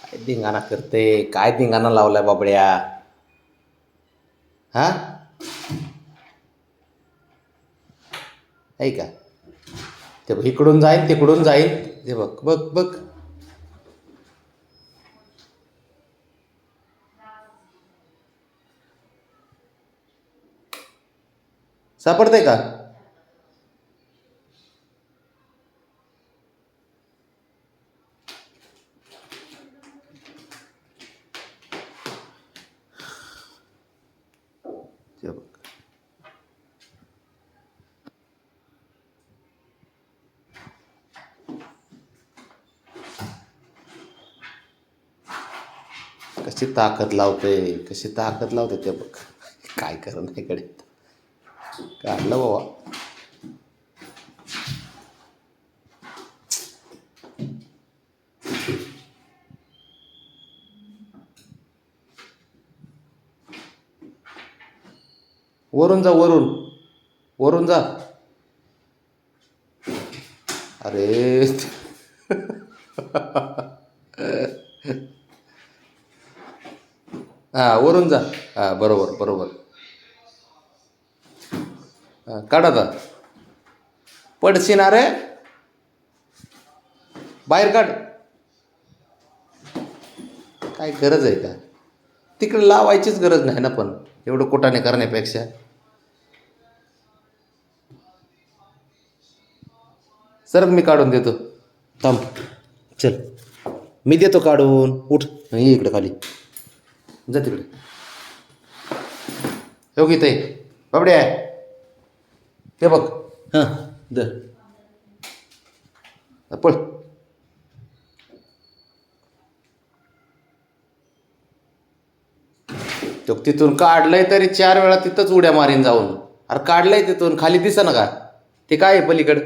काय धिंगाणा करते, काय धिंगाणा लावलाय बाबड्या. हा आहे का? ते बघ, इकडून जाईन तिकडून जाईन. ते बघ बघ बघ. सापडते का? ते बघ. कशी ताकद लावते, कशी ताकद लावते ते बघ. काय करण नाही कडे काढलं बाबा. वरून जा, वरून वरून जा. अरे हा, वरून जा. हा, बरोबर बरोबर. हा, काढ आता. पडशील रे, बाहेर काढ. काय गरज आहे का? तिकडे लावायचीच गरज नाही ना, पण एवढं कुटाने करण्यापेक्षा. सर मी काढून देतो, थांब. चल, मी देतो काढून. उठ, ये इकडे खाली. जा तिकडे. हो की ते बाबड्या, ते बघ. हां, दर पळ. तो तिथून काढलंय तरी 4 वेळा तिथंच उड्या मारीन जाऊन. अरे काढलंय तिथून, खाली दिसा ना का? ते काय आहे पलीकडं?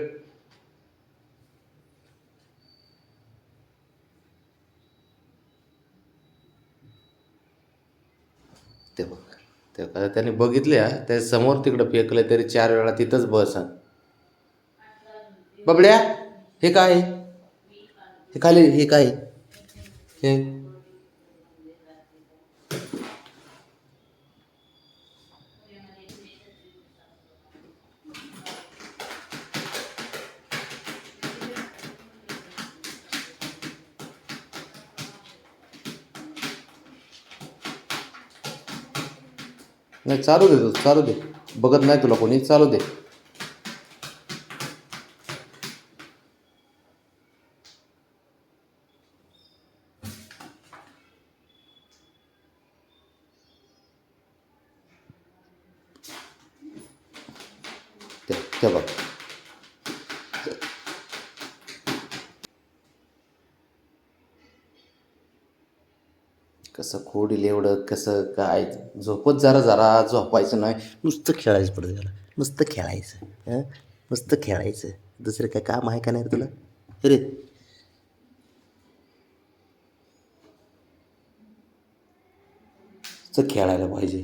ते बघ, ते का त्याने बघितले. हा, त्या समोर तिकडं फेकलंय तरी 4 वेळा तिथंच बस. बबड्या, हे काय आहे? हे खाली, हे काय आहे? हे नाही, चालू दे तू, चालू दे. बघत नाही तुला कोणी, चालू दे. ते बघ. कसं खोडील एवढं, कसं काय? झोपत जरा जरा, झोपायचं नाही, नुसतं खेळायचं पडतं त्याला. नुसतं खेळायचं. हं, नुसतं खेळायचं. दुसरं काय काम आहे का नाही रे तुला? अरे नुसतं खेळायला पाहिजे.